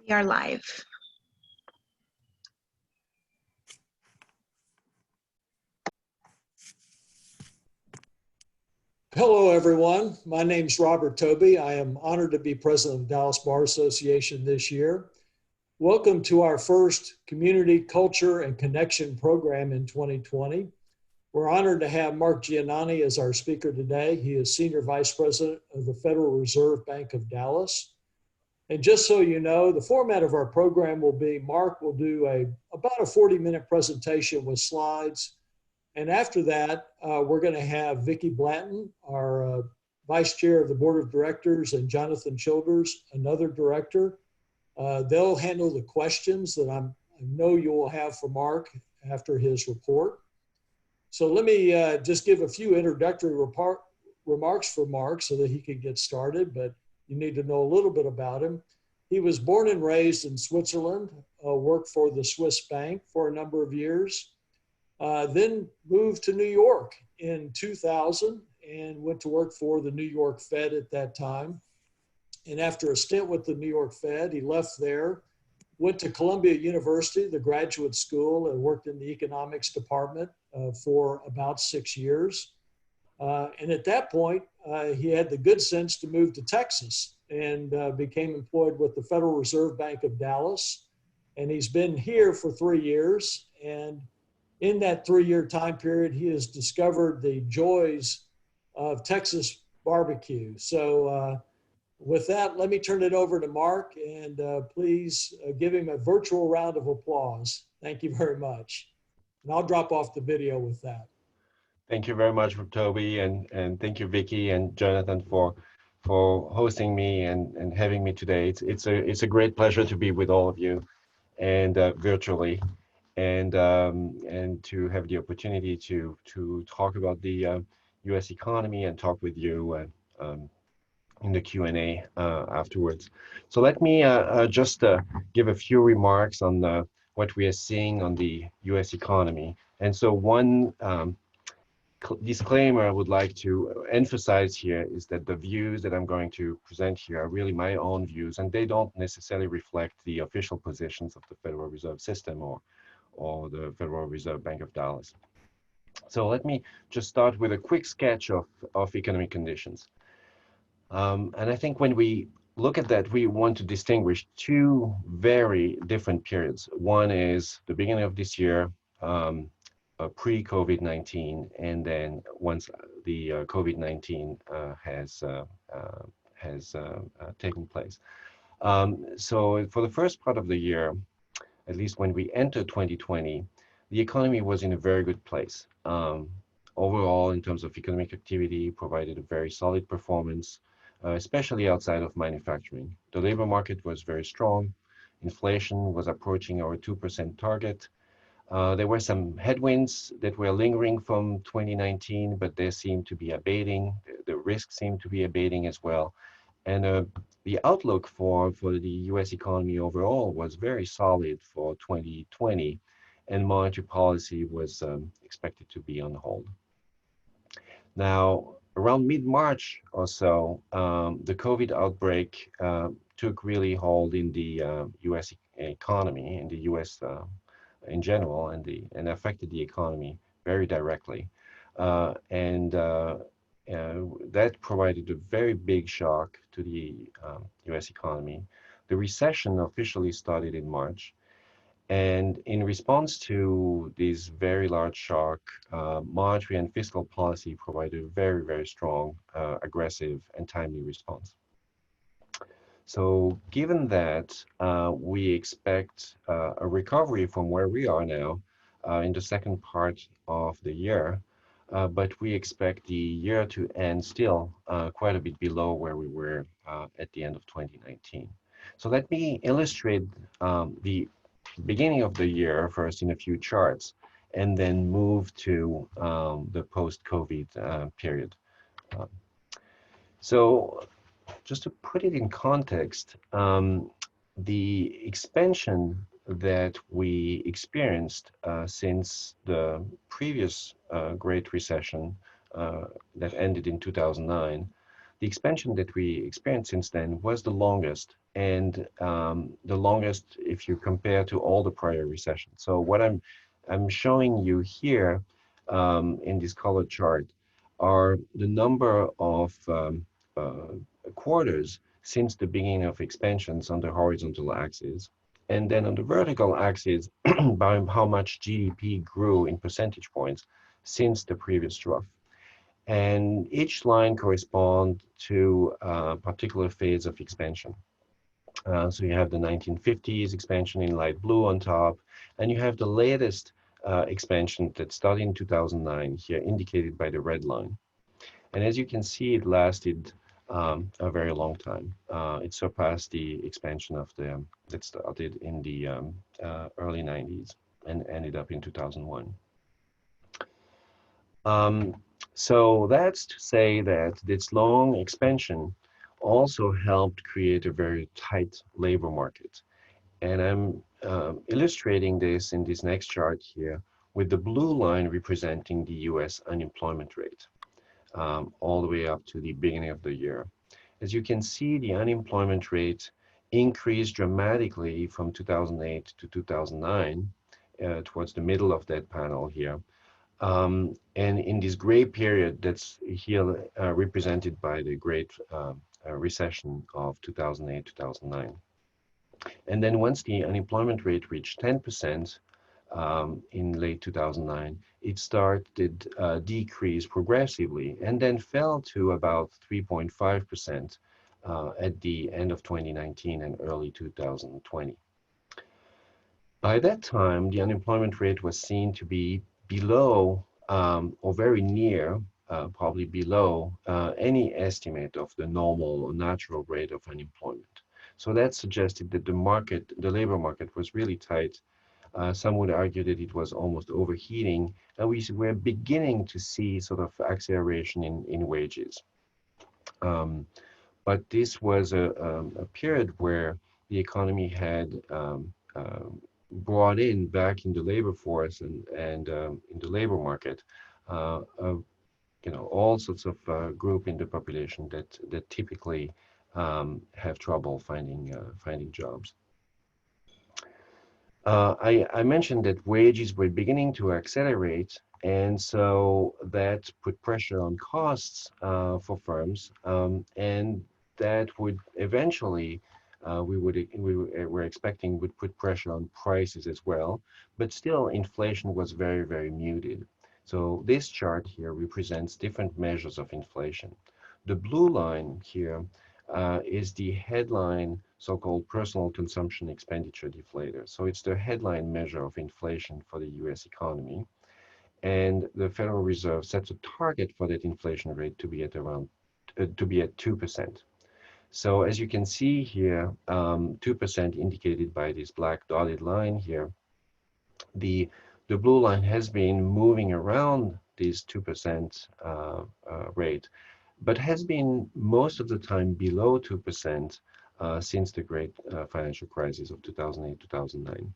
We are live. Hello, everyone. My name is Robert Toby. I am honored to be president of the Dallas Bar Association this year. Welcome to our first Community, Culture, and Connection program in 2020. We're honored to have Marc Giannoni as our speaker today. He is Senior Vice President of the Federal Reserve Bank of Dallas. And just so you know, the format of our program will be Marc will do about a 40-minute presentation with slides. And after that, we're going to have Vicki Blanton, our Vice Chair of the Board of Directors, and Jonathan Childers, another director. They'll handle the questions that I know you will have for Marc after his report. So let me just give a few introductory remarks for Marc so that he can get started, but you need to know a little bit about him. He was born and raised in Switzerland, worked for the Swiss bank for a number of years, then moved to New York in 2000 and went to work for the New York Fed at that time. And after a stint with the New York Fed, he left there, went to Columbia University, the graduate school, and worked in the economics department for about 6 years. And at that point, he had the good sense to move to Texas and became employed with the Federal Reserve Bank of Dallas. And he's been here for 3 years. And in that 3-year time period, he has discovered the joys of Texas barbecue. So with that, let me turn it over to Marc, and please give him a virtual round of applause. Thank you very much. And I'll drop off the video with that. Thank you very much, Toby, and thank you, Vicki and Jonathan, for hosting me and having me today. It's a great pleasure to be with all of you, and virtually, and to have the opportunity to talk about the U.S. economy and talk with you in the Q&A afterwards. So let me just give a few remarks on what we are seeing on the U.S. economy. And so one disclaimer I would like to emphasize here is that the views that I'm going to present here are really my own views, and they don't necessarily reflect the official positions of the Federal Reserve System or the Federal Reserve Bank of Dallas. So let me just start with a quick sketch of economic conditions. And I think when we look at that, we want to distinguish two very different periods. One is the beginning of this year, pre-COVID-19, and then once the COVID-19 has taken place. So for the first part of the year, at least when we entered 2020, the economy was in a very good place. Overall, in terms of economic activity, provided a very solid performance, especially outside of manufacturing. The labor market was very strong. Inflation was approaching our 2% target. There were some headwinds that were lingering from 2019, but they seemed to be abating. The risks seemed to be abating as well. And the outlook for the US economy overall was very solid for 2020, and monetary policy was expected to be on hold. Now, around mid-March or so, the COVID outbreak took really hold in the US economy, in the US in general, and affected the economy very directly. That provided a very big shock to the US economy. The recession officially started in March. And in response to this very large shock, monetary and fiscal policy provided a very, very strong, aggressive, and timely response. So given that, we expect a recovery from where we are now in the second part of the year, but we expect the year to end still quite a bit below where we were at the end of 2019. So let me illustrate the beginning of the year first in a few charts, and then move to the post-COVID period. So just to put it in context, the expansion that we experienced since the previous Great Recession that ended in 2009, the expansion that we experienced since then was the longest and the longest if you compare to all the prior recessions. So what I'm showing you here in this color chart are the number of quarters since the beginning of expansions on the horizontal axis. And then on the vertical axis, by how much GDP grew in percentage points since the previous trough. And each line corresponds to a particular phase of expansion. So you have the 1950s expansion in light blue on top, and you have the latest expansion that started in 2009 here indicated by the red line. And as you can see, it lasted a very long time. It surpassed the expansion of the that started in the early 90s and ended up in 2001. Um, so that's to say that this long expansion also helped create a very tight labor market. And I'm illustrating this in this next chart here with the blue line representing the US unemployment rate all the way up to the beginning of the year. As you can see, the unemployment rate increased dramatically from 2008 to 2009 towards the middle of that panel here. And in this gray period that's here represented by the Great Recession of 2008, 2009. And then once the unemployment rate reached 10% in late 2009, it started decrease progressively and then fell to about 3.5% at the end of 2019 and early 2020. By that time, the unemployment rate was seen to be below or very near, probably below any estimate of the normal or natural rate of unemployment. So that suggested that the market, the labor market was really tight. Some would argue that it was almost overheating, and we were beginning to see sort of acceleration in wages. Um, but this was a period where the economy had brought in back in the labor force and in the labor market, uh, uh, all sorts of group in the population that typically have trouble finding jobs. I mentioned that wages were beginning to accelerate, and so that put pressure on costs for firms, and that would eventually, we were expecting would put pressure on prices as well, but still inflation was very, very muted. So this chart here represents different measures of inflation. The blue line here is the headline so-called personal consumption expenditure deflator. So it's the headline measure of inflation for the US economy. And the Federal Reserve sets a target for that inflation rate to be at around to be at 2%. So as you can see here, 2% indicated by this black dotted line here, the the blue line has been moving around this 2% rate, but has been most of the time below 2% since the great financial crisis of 2008, 2009.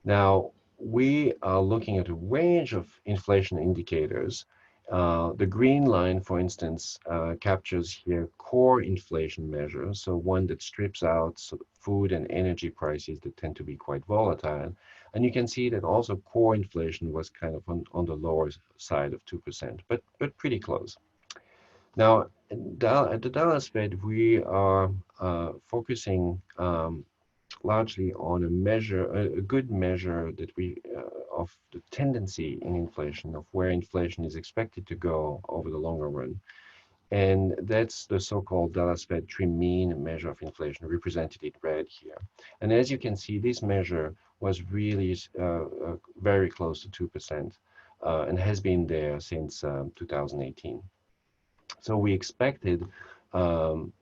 Now, we are looking at a range of inflation indicators. The green line, for instance, captures here core inflation measures, so one that strips out sort of food and energy prices that tend to be quite volatile. And you can see that also core inflation was kind of on the lower side of 2%, but pretty close. Now, at the Dallas Fed, we are focusing largely on a measure, a good measure that of the tendency in inflation, of where inflation is expected to go over the longer run. And that's the so-called Dallas Fed trim mean measure of inflation, represented in red here. And as you can see, this measure was really very close to 2% and has been there since 2018. So we expected um,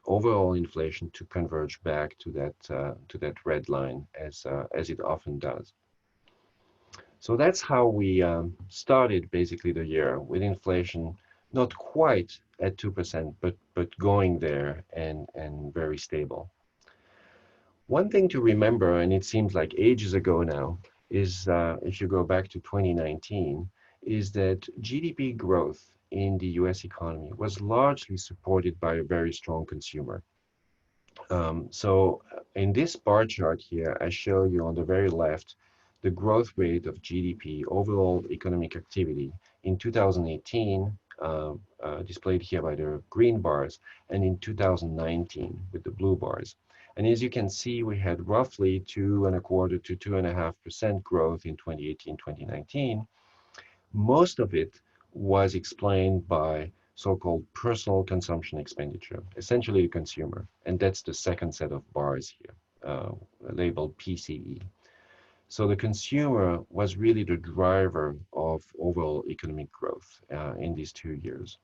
overall inflation to converge back to that red line as it often does. So that's how we started basically the year with inflation not quite at 2%, but going there and very stable. One thing to remember, and it seems like ages ago now, is if you go back to 2019, is that GDP growth in the US economy was largely supported by a very strong consumer. In this bar chart here, I show you on the very left the growth rate of GDP, overall economic activity in 2018, displayed here by the green bars, and in 2019 with the blue bars. And as you can see, we had roughly 2.25 to 2.5% growth in 2018, 2019. Most of it was explained by so-called personal consumption expenditure, essentially the consumer. And that's the second set of bars here, labeled PCE. So the consumer was really the driver of overall economic growth in these 2 years.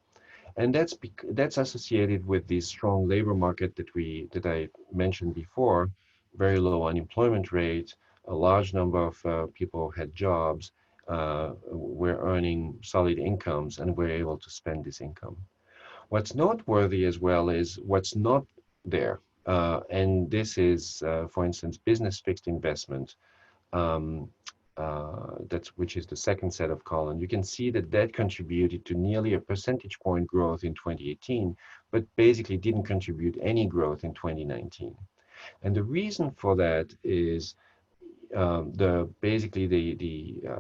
And that's associated with the strong labor market that I mentioned before, very low unemployment rate, a large number of people had jobs, were earning solid incomes, and were able to spend this income. What's noteworthy as well is what's not there. And this is, for instance, business fixed investment, um, which is the second set of column. You can see that that contributed to nearly a percentage point growth in 2018, but basically didn't contribute any growth in 2019. And the reason for that is the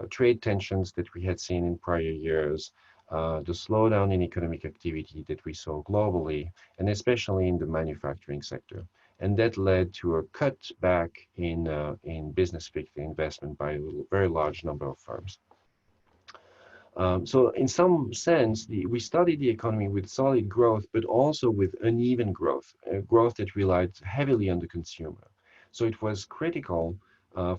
trade tensions that we had seen in prior years, the slowdown in economic activity that we saw globally, and especially in the manufacturing sector. And that led to a cutback in business fixed investment by a very large number of firms. So in some sense, we studied the economy with solid growth, but also with uneven growth, growth that relied heavily on the consumer. So it was critical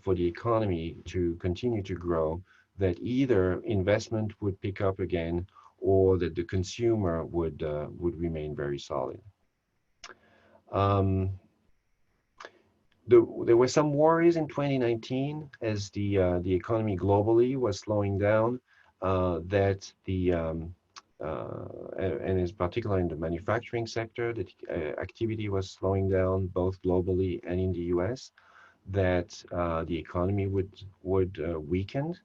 for the economy to continue to grow, that either investment would pick up again, or that the consumer would remain very solid. Um, there were some worries in 2019 as the economy globally was slowing down, that and in particular in the manufacturing sector, that activity was slowing down both globally and in the US, that the economy would weaken.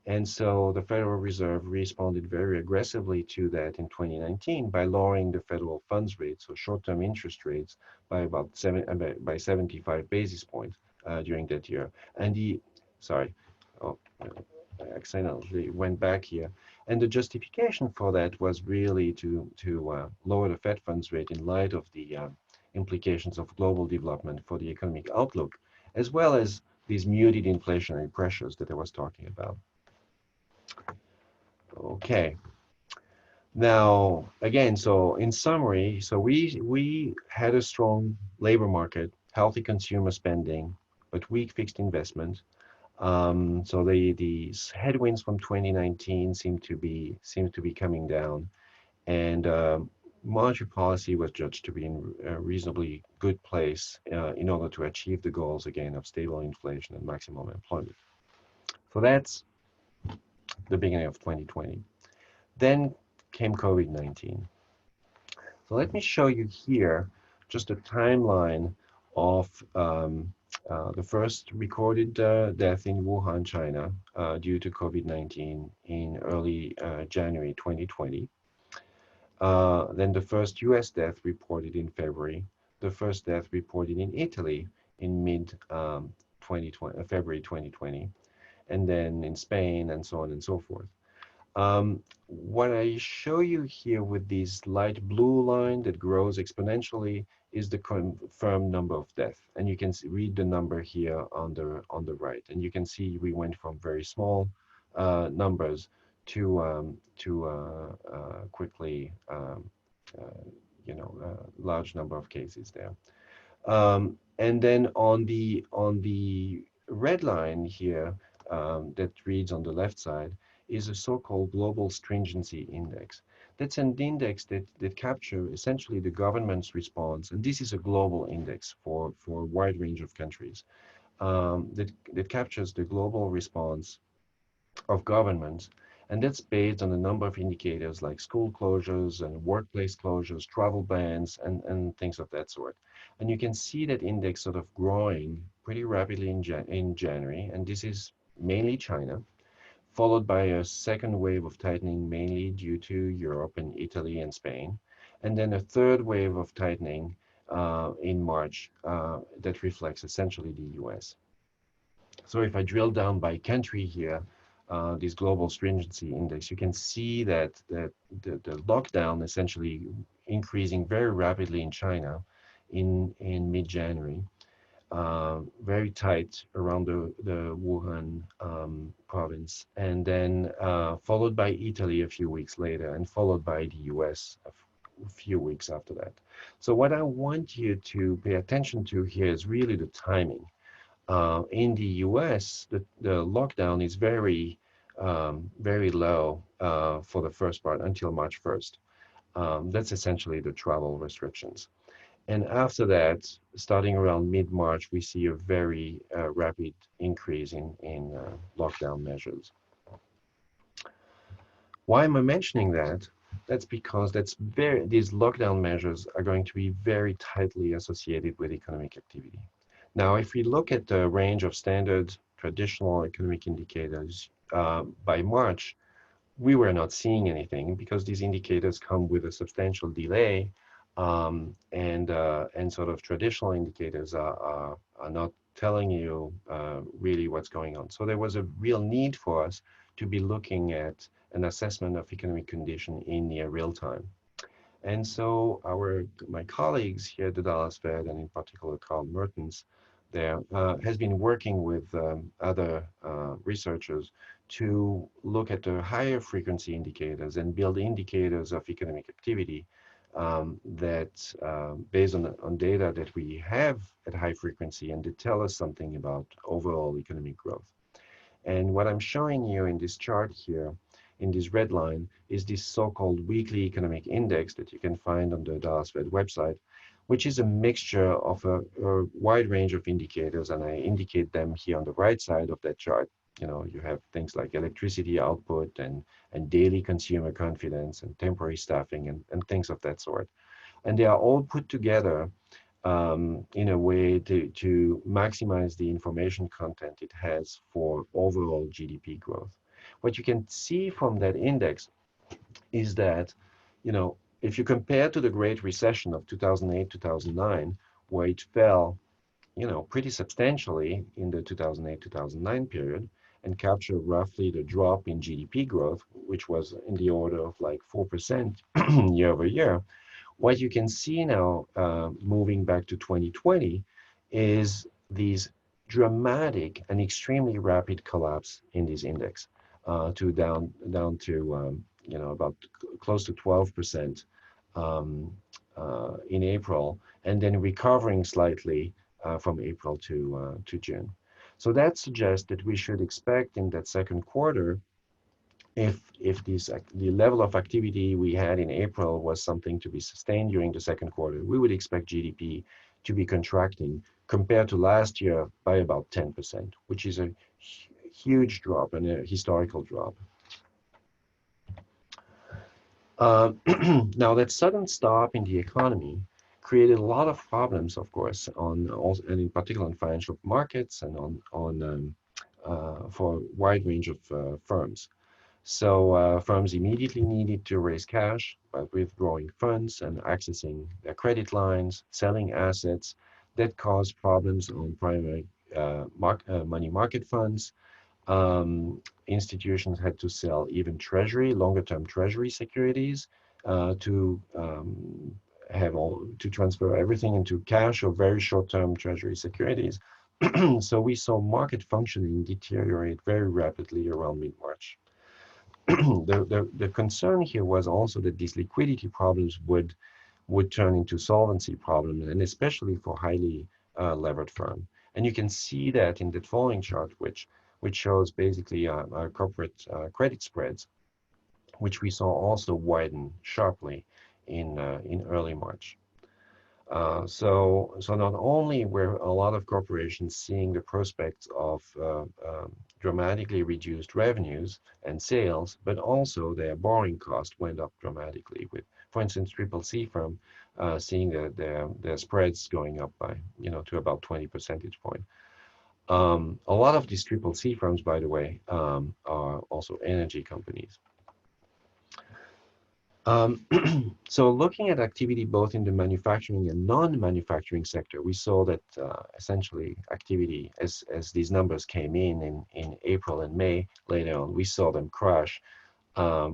And so the Federal Reserve responded very aggressively to that in 2019 by lowering the federal funds rate, so short-term interest rates, by by 75 basis points during that year. And sorry, oh, I accidentally went back here. And the justification for that was really to lower the Fed funds rate in light of the implications of global development for the economic outlook, as well as these muted inflationary pressures that I was talking about. Okay. Now, again, so in summary, so we had a strong labor market, healthy consumer spending, but weak fixed investment. So these headwinds from 2019 seem to be coming down, and monetary policy was judged to be in a reasonably good place in order to achieve the goals again of stable inflation and maximum employment. So that's the beginning of 2020. Then came COVID-19. So let me show you here just a timeline of the first recorded death in Wuhan, China, due to COVID-19 in early January 2020. Then the first US death reported in February, the first death reported in Italy in mid 2020, February 2020, and then in Spain, and so on and so forth. What I show you here with this light blue line that grows exponentially is the confirmed number of deaths. And you can read the number here on the right. And you can see we went from very small numbers to quickly, large number of cases there. And then on the red line here that reads on the left side is a so-called global stringency index. That's an index that captures essentially the government's response, and this is a global index for a wide range of countries, that captures the global response of governments, and that's based on a number of indicators like school closures and workplace closures, travel bans, and things of that sort. And you can see that index sort of growing pretty rapidly in January, and this is mainly China, followed by a second wave of tightening mainly due to Europe and Italy and Spain, and then a third wave of tightening in March that reflects essentially the US. So if I drill down by country here, this global stringency index, you can see that the lockdown essentially increasing very rapidly in China in mid-January, very tight around the Wuhan province, and then followed by Italy a few weeks later, and followed by the US a few weeks after that. So what I want you to pay attention to here is really the timing. In the US, the lockdown is very low for the first part until March 1st. That's essentially the travel restrictions. And after that, starting around mid-March, we see a very rapid increase in lockdown measures. Why am I mentioning that? That's because these lockdown measures are going to be very tightly associated with economic activity. Now, if we look at the range of standard traditional economic indicators, by March, we were not seeing anything because these indicators come with a substantial delay, and sort of traditional indicators are not telling you really what's going on. So there was a real need for us to be looking at an assessment of economic condition in near real time. And so my colleagues here at the Dallas Fed, and in particular Carl Mertens there, has been working with other researchers to look at the higher frequency indicators and build indicators of economic activity that based on data that we have at high frequency and that tell us something about overall economic growth. And what I'm showing you in this chart here, in this red line, is this so-called weekly economic index that you can find on the Dallas Fed website, which is a mixture of a wide range of indicators, and I indicate them here on the right side of that chart. You know, you have things like electricity output and daily consumer confidence and temporary staffing and things of that sort. And they are all put together in a way to maximize the information content it has for overall GDP growth. What you can see from that index is that, you know, if you compare to the Great Recession of 2008, 2009, where it fell, you know, pretty substantially in the 2008, 2009 period, and captured roughly the drop in GDP growth, which was in the order of like 4% year over year. What you can see now, moving back to 2020, is these dramatic and extremely rapid collapse in this index, to down to you know, about close to 12% in April, and then recovering slightly from April to June. So that suggests that we should expect in that second quarter, if the level of activity we had in April was something to be sustained during the second quarter, we would expect GDP to be contracting compared to last year by about 10%, which is a huge drop and a historical drop. Now, that sudden stop in the economy created a lot of problems, of course, and in particular on financial markets and for a wide range of firms. So firms immediately needed to raise cash by withdrawing funds and accessing their credit lines, selling assets. That caused problems on primary money market funds. Institutions had to sell even longer-term treasury securities to transfer everything into cash or very short-term treasury securities. So we saw market functioning deteriorate very rapidly around mid-March. The concern here was also that these liquidity problems would turn into solvency problems, and especially for highly levered firms. And you can see that in the following chart, which shows basically our corporate credit spreads, which we saw also widen sharply in early March. So not only were a lot of corporations seeing the prospects of dramatically reduced revenues and sales, but also their borrowing cost went up dramatically. With, for instance, Triple C firm seeing their spreads going up by, you know, to about 20 percentage point. A lot of these Triple C firms, by the way, are also energy companies. Um, so looking at activity both in the manufacturing and non-manufacturing sector, we saw that essentially activity, as these numbers came in April and May later on, we saw them crash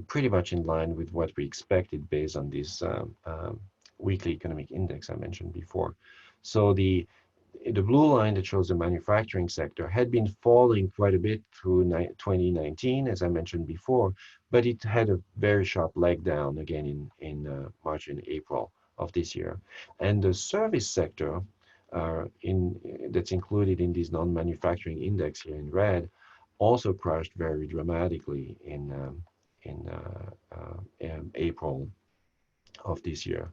pretty much in line with what we expected based on this weekly economic index I mentioned before. So the blue line that shows the manufacturing sector had been falling quite a bit through 2019, as I mentioned before, but it had a very sharp leg down again in March and April of this year. And the service sector in that's included in this non-manufacturing index here in red also crashed very dramatically in April of this year.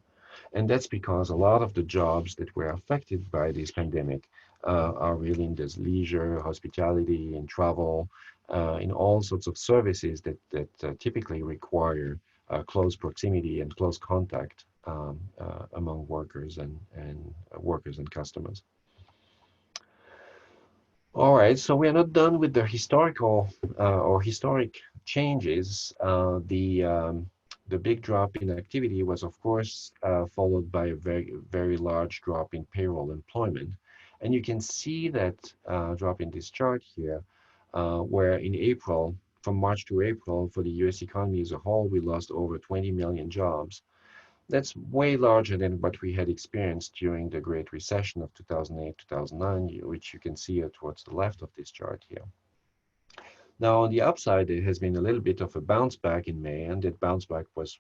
And that's because a lot of the jobs that were affected by this pandemic are really in this leisure, hospitality, and travel, in all sorts of services that typically require close proximity and close contact among workers and customers. All right, so we are not done with the historical or historic changes. The big drop in activity was, of course, followed by a very large drop in payroll employment. And you can see that drop in this chart here, where in April, from March to April, for the US economy as a whole, we lost over 20 million jobs. That's way larger than what we had experienced during the Great Recession of 2008, 2009, which you can see towards the left of this chart here. Now, on the upside, there has been a little bit of a bounce back in May, and that bounce back was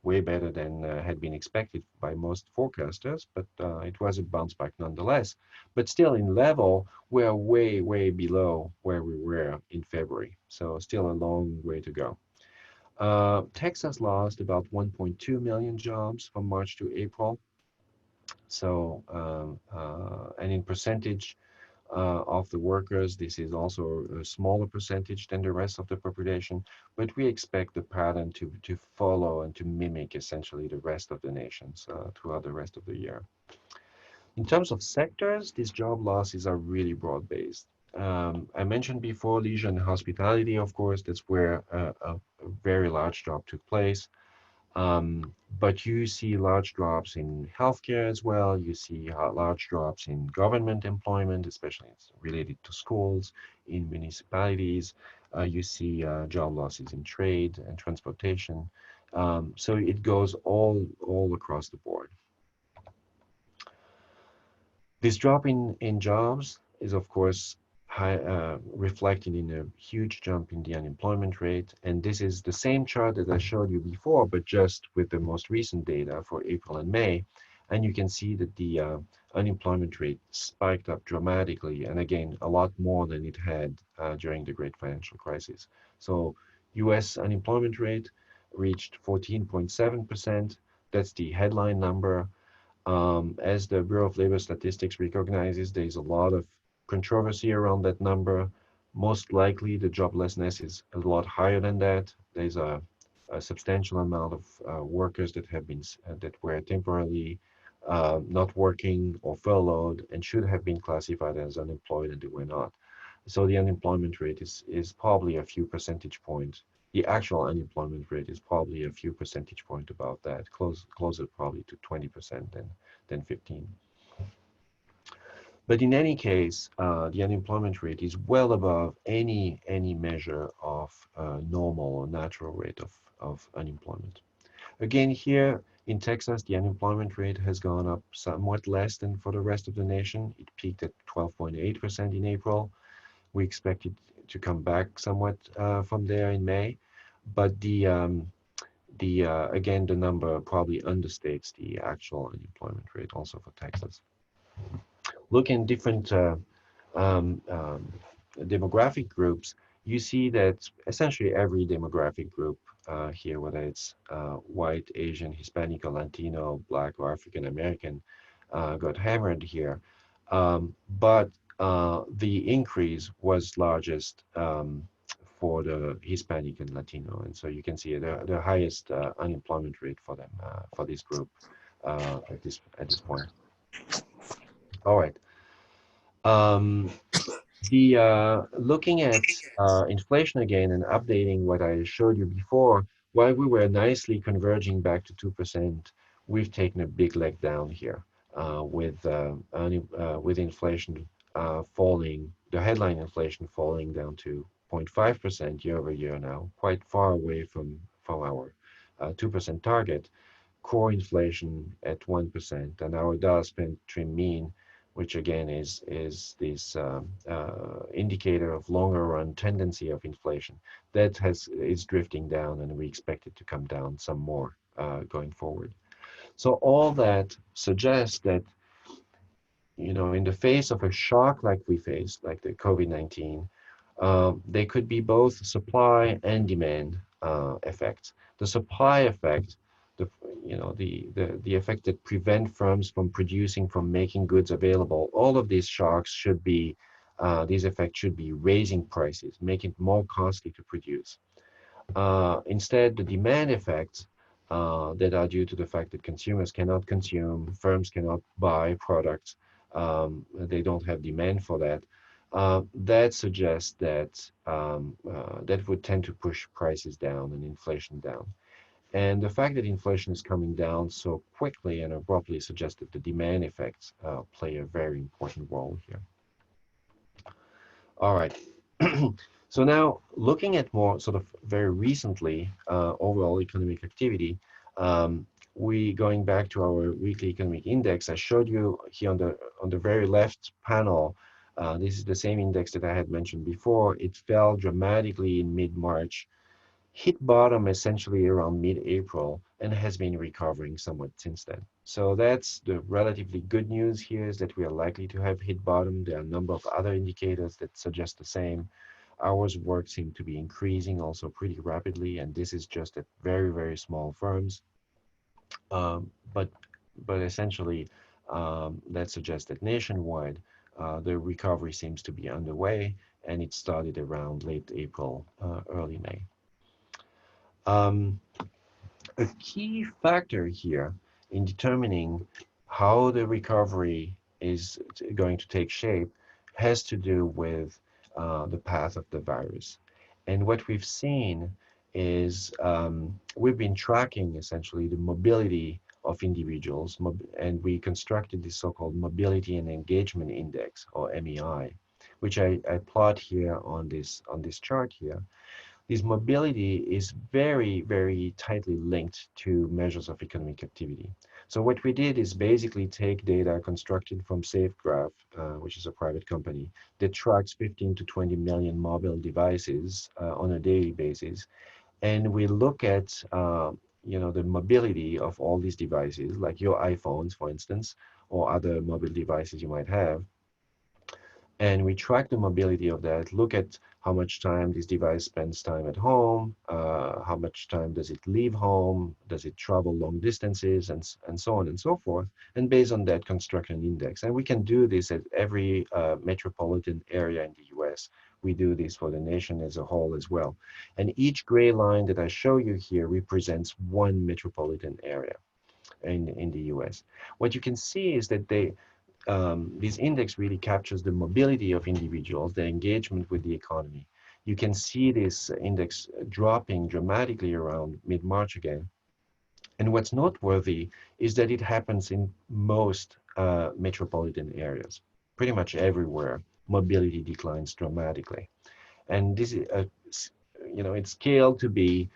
way better than had been expected by most forecasters, but it was a bounce back nonetheless. But still, in level, we're way below where we were in February. So still a long way to go. Texas lost about 1.2 million jobs from March to April. So, and in percentage of the workers, this is also a smaller percentage than the rest of the population, but we expect the pattern to follow and to mimic essentially the rest of the nations throughout the rest of the year. In terms of sectors, these job losses are really broad-based. I mentioned before leisure and hospitality, of course, that's where a very large drop took place. But you see large drops in healthcare as well. You see large drops in government employment, especially related to schools, in municipalities. You see job losses in trade and transportation. So it goes all across the board. This drop in jobs is, of course, reflected in a huge jump in the unemployment rate. And this is the same chart that I showed you before, but just with the most recent data for April and May. And you can see that the unemployment rate spiked up dramatically, and again, a lot more than it had during the Great Financial Crisis. So US unemployment rate reached 14.7%. That's the headline number. As the Bureau of Labor Statistics recognizes, there's a lot of controversy around that number. Most likely, the joblessness is a lot higher than that. There's a substantial amount of workers that have been that were temporarily not working or furloughed and should have been classified as unemployed, and they were not. So the unemployment rate is probably a few percentage points. The actual unemployment rate is probably a few percentage point above that, closer probably to 20% than 15. But in any case, the unemployment rate is well above any measure of normal or natural rate of unemployment. Again, here in Texas, the unemployment rate has gone up somewhat less than for the rest of the nation. It peaked at 12.8% in April. We expect it to come back somewhat from there in May, but again, the number probably understates the actual unemployment rate also for Texas. Looking at different um, um, demographic groups, you see that essentially every demographic group here, whether it's white, Asian, Hispanic, or Latino, Black, or African American, got hammered here. But the increase was largest for the Hispanic and Latino, and so you can see the highest unemployment rate for them for this group at this point. All right. Um, looking at inflation again and updating what I showed you before, while we were nicely converging back to 2%, we've taken a big leg down here with inflation falling, the headline inflation falling down to 0.5% year over year now, quite far away from our 2% target, core inflation at 1%, and our dollar spend trim mean, which again is this indicator of longer run tendency of inflation, that is drifting down, and we expect it to come down some more going forward. So all that suggests that, in the face of a shock like we faced, like the COVID-19, they could be both supply and demand effects. The supply effect, the the effect that prevent firms from producing, from making goods available, all of these shocks should be, these effects should be raising prices, making it more costly to produce. Instead, the demand effects that are due to the fact that consumers cannot consume, firms cannot buy products, they don't have demand for that. That suggests that that would tend to push prices down and inflation down. And the fact that inflation is coming down so quickly and abruptly suggests that the demand effects play a very important role here. All right. So now looking at more sort of very recently overall economic activity, we going back to our weekly economic index. I showed you here on the very left panel. This is the same index that I had mentioned before. It fell dramatically in mid-March, hit bottom essentially around mid-April, and has been recovering somewhat since then. So that's the relatively good news here, is that we are likely to have hit bottom. There are a number of other indicators that suggest the same. Hours work seem to be increasing also pretty rapidly, and this is just at very, very small firms. Um, but but essentially, that suggests that nationwide, the recovery seems to be underway, and it started around late April, early May. Um, a key factor here in determining how the recovery is going to take shape has to do with the path of the virus. And what we've seen is we've been tracking essentially the mobility of individuals, and we constructed this so-called Mobility and Engagement Index, or MEI, which I plot here on this chart here. This mobility is very, very tightly linked to measures of economic activity. So what we did is basically take data constructed from SafeGraph, which is a private company that tracks 15 to 20 million mobile devices on a daily basis, and we look at the mobility of all these devices, like your iPhones, for instance, or other mobile devices you might have, and we track the mobility of that, look at how much time this device spends time at home, how much time does it leave home, does it travel long distances, and so on and so forth, and based on that construct an index. And we can do this at every metropolitan area in the US. We do this for the nation as a whole as well. And each gray line that I show you here represents one metropolitan area in the US. What you can see is that this index really captures the mobility of individuals, their engagement with the economy. You can see this index dropping dramatically around mid-March again. And what's noteworthy is that it happens in most metropolitan areas. Pretty much everywhere, mobility declines dramatically. And this is, it's scaled to be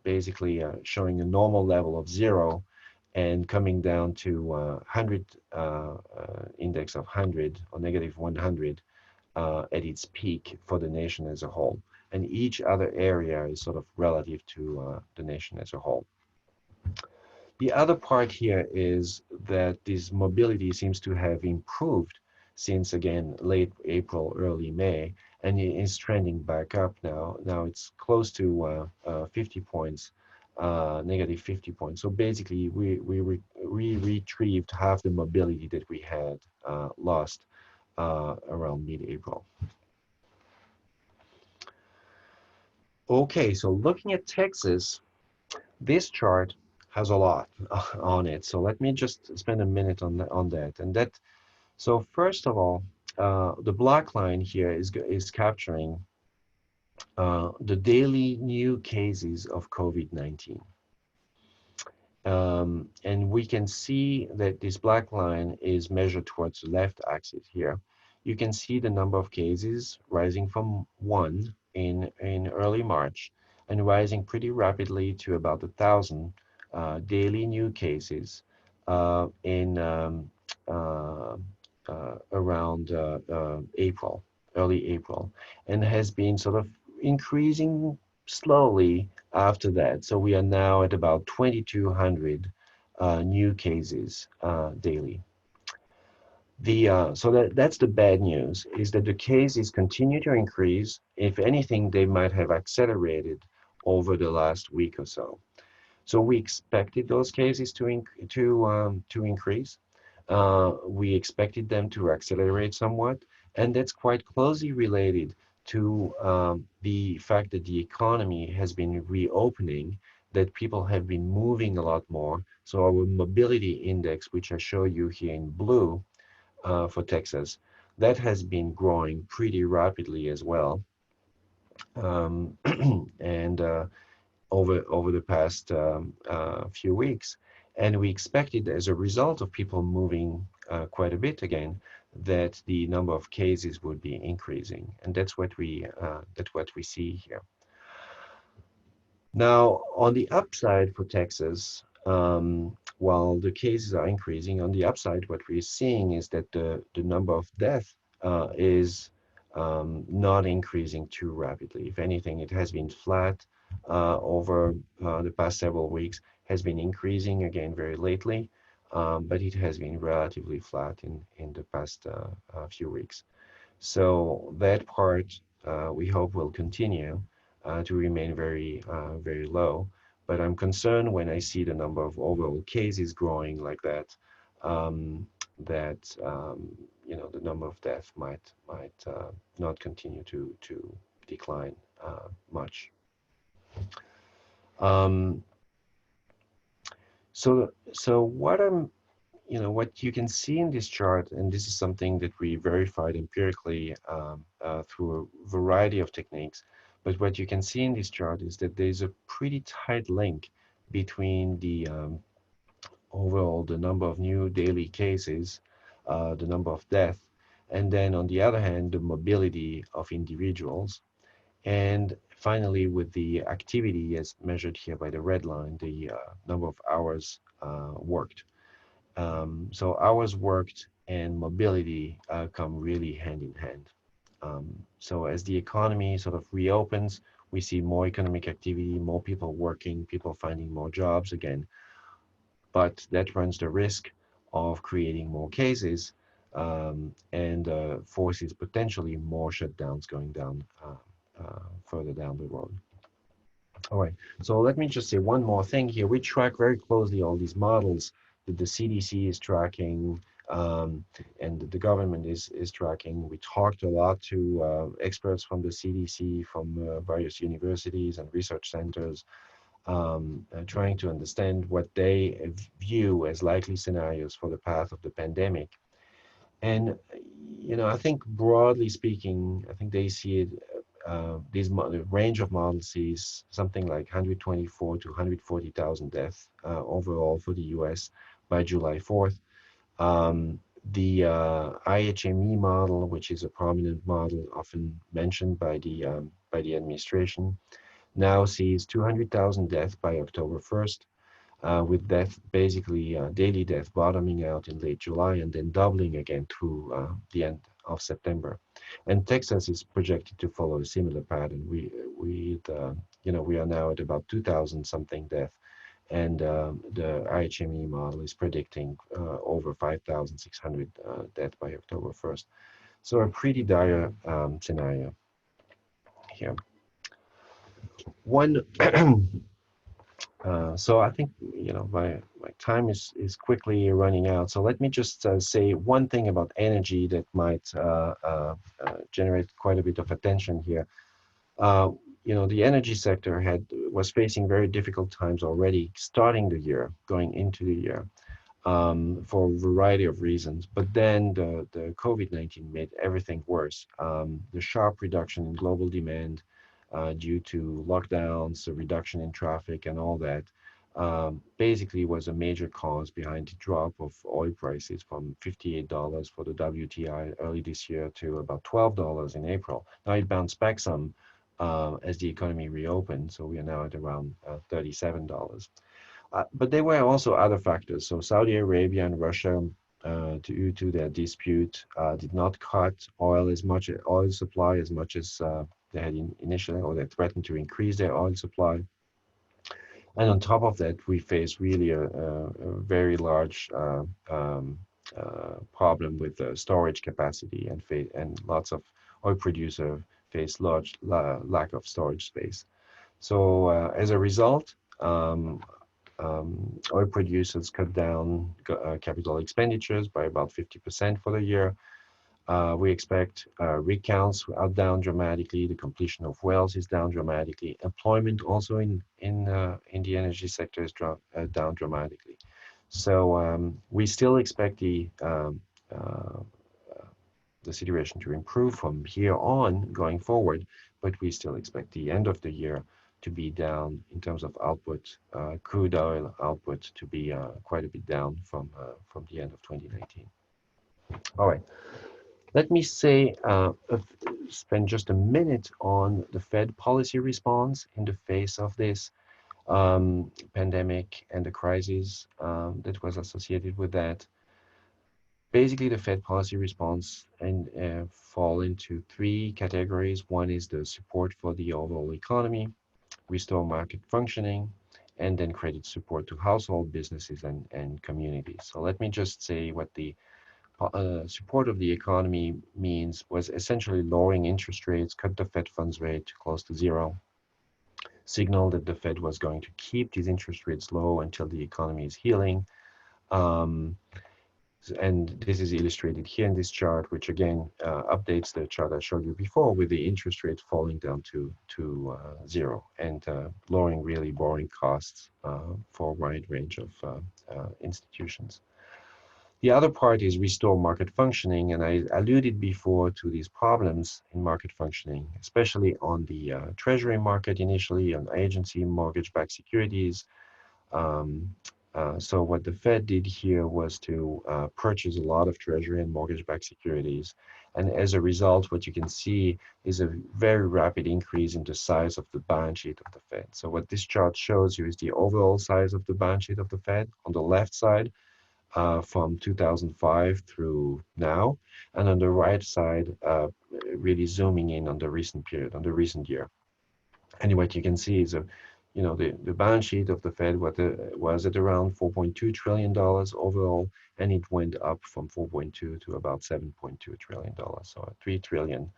basically showing a normal level of 0 and coming down to 100 index of 100 or negative 100 at its peak for the nation as a whole. And each other area is sort of relative to the nation as a whole. The other part here is that this mobility seems to have improved since, again, late April, early May, and it is trending back up now. Now it's close to 50 points, negative 50 points. So basically, we retrieved half the mobility that we had lost around mid-April. Okay, so looking at Texas, this chart has a lot on it. So let me just spend a minute on that. And that, so first of all, the black line here is capturing the daily new cases of COVID-19. And we can see that this black line is measured towards the left axis here. You can see the number of cases rising from 1 in early March and rising pretty rapidly to about 1,000 daily new cases in uh, around April, early April, and has been sort of increasing slowly after that. So we are now at about 2,200 new cases daily. That's the bad news, is that the cases continue to increase. If anything, they might have accelerated over the last week or so. So we expected those cases to increase. We expected them to accelerate somewhat, and that's quite closely related to the fact that the economy has been reopening, that people have been moving a lot more. So our mobility index, which I show you here in blue for Texas, that has been growing pretty rapidly as well. Um, and over the past few weeks, and we expected, as a result of people moving quite a bit again, that the number of cases would be increasing, and that's what we see here. Now, on the upside for Texas, while the cases are increasing, on the upside, what we're seeing is that the number of deaths is not increasing too rapidly. If anything, it has been flat over the past several weeks, has been increasing again very lately, but it has been relatively flat in the past few weeks. So that part we hope will continue to remain very low. But I'm concerned when I see the number of overall cases growing like that, that the number of deaths might not continue to decline much. Um, so what you can see in this chart, and this is something that we verified empirically through a variety of techniques, but what you can see in this chart is that there's a pretty tight link between the overall the number of new daily cases, the number of deaths, and then on the other hand, the mobility of individuals. And finally, with the activity as measured here by the red line, the number of hours worked. So hours worked and mobility come really hand in hand. So as the economy sort of reopens, we see more economic activity, more people working, people finding more jobs again. But that runs the risk of creating more cases and forces potentially more shutdowns going down further down the road. All right, so let me just say one more thing here. We track very closely all these models that the CDC is tracking and the government is tracking. We talked a lot to experts from the CDC, from various universities and research centers, trying to understand what they view as likely scenarios for the path of the pandemic. And, I think broadly speaking, I think they see it, the range of models sees something like 124 to 140,000 deaths overall for the US by July 4th. The IHME model, which is a prominent model often mentioned by the administration, now sees 200,000 deaths by October 1st, with death basically daily death bottoming out in late July and then doubling again through the end of September. And Texas is projected to follow a similar pattern. We are now at about 2,000 something death, and the IHME model is predicting over 5,600 death by October 1st. So a pretty dire scenario here. One so I think my time is quickly running out. So let me just say one thing about energy that might generate quite a bit of attention here. Uh, the energy sector was facing very difficult times already, starting the year, going into the year, for a variety of reasons. But then the COVID-19 made everything worse. The sharp reduction in global demand due to lockdowns, the reduction in traffic, and all that, basically was a major cause behind the drop of oil prices from $58 for the WTI early this year to about $12 in April. Now it bounced back some as the economy reopened, so we are now at around $37. But there were also other factors. So Saudi Arabia and Russia, due to their dispute, did not cut oil supply as much as they had initially, or they threatened to increase their oil supply. And on top of that, we face really a very large problem with storage capacity, and lots of oil producers face large lack of storage space. So as a result, oil producers cut down capital expenditures by about 50% for the year. We expect rig counts are down dramatically. The completion of wells is down dramatically. Employment also in the energy sector is down dramatically. So we still expect uh, the situation to improve from here on going forward, but we still expect the end of the year to be down in terms of output, crude oil output to be quite a bit down from the end of 2019. All right. Let me spend just a minute on the Fed policy response in the face of this pandemic and the crisis that was associated with that. Basically, the Fed policy response fall into three categories. One is the support for the overall economy, restore market functioning, and then credit support to household businesses and communities. So let me just say what the support of the economy means was essentially lowering interest rates, cut the Fed funds rate to close to zero, signal that the Fed was going to keep these interest rates low until the economy is healing. Um, and this is illustrated here in this chart, which again updates the chart I showed you before with the interest rate falling down to zero and lowering really borrowing costs for a wide range of institutions. The other part is restore market functioning, and I alluded before to these problems in market functioning, especially on the treasury market initially, on agency mortgage-backed securities. Um, so what the Fed did here was to purchase a lot of treasury and mortgage-backed securities. And as a result, what you can see is a very rapid increase in the size of the balance sheet of the Fed. So what this chart shows you is the overall size of the balance sheet of the Fed on the left side, from 2005 through now, and on the right side, really zooming in on the recent period, on the recent year. And what you can see is the balance sheet of the Fed was at around $4.2 trillion overall, and it went up from 4.2 to about $7.2 trillion, so a $3 trillion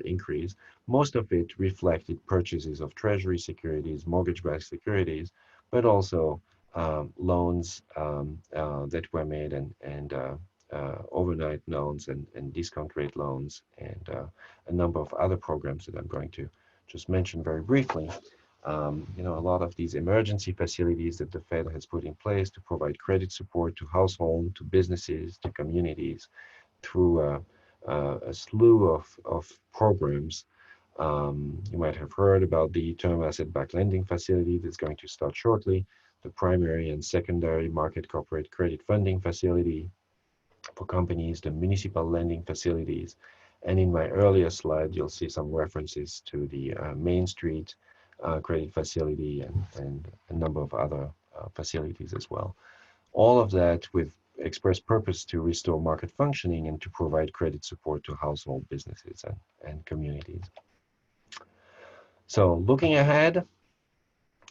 increase. Most of it reflected purchases of treasury securities, mortgage-backed securities, but also loans that were made and overnight loans and discount rate loans and a number of other programs that I'm going to just mention very briefly. A lot of these emergency facilities that the Fed has put in place to provide credit support to households, to businesses, to communities through a slew of programs. You might have heard about the term asset-backed lending facility that's going to start shortly, the primary and secondary market corporate credit funding facility for companies, the municipal lending facilities. And in my earlier slide, you'll see some references to the Main Street credit facility and a number of other facilities as well. All of that with express purpose to restore market functioning and to provide credit support to household businesses and communities. So looking ahead,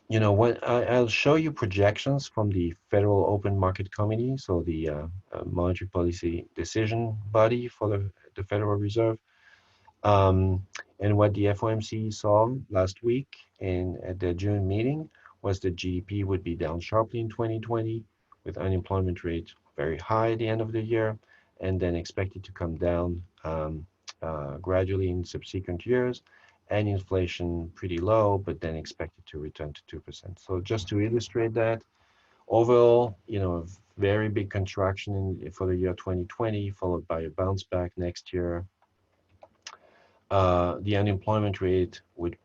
when I'll show you projections from the Federal Open Market Committee, so the monetary policy decision body for the Federal Reserve. And what the FOMC saw last week at their June meeting was the GDP would be down sharply in 2020, with unemployment rate very high at the end of the year, and then expected to come down gradually in subsequent years, and inflation pretty low, but then expected to return to 2%. So just to illustrate that, overall, a very big contraction for the year 2020, followed by a bounce back next year. The unemployment rate would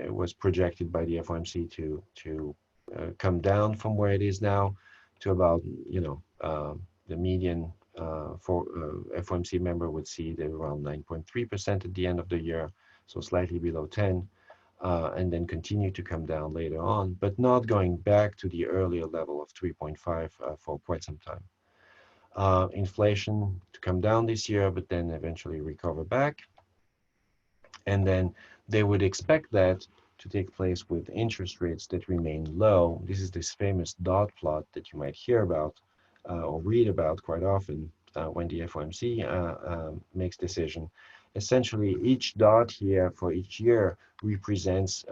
was projected by the FOMC to come down from where it is now to about, the median for FOMC member would see it around 9.3% at the end of the year, so slightly below 10, and then continue to come down later on, but not going back to the earlier level of 3.5 for quite some time. Inflation to come down this year, but then eventually recover back. And then they would expect that to take place with interest rates that remain low. This is this famous dot plot that you might hear about or read about quite often when the FOMC makes decision. Essentially, each dot here for each year represents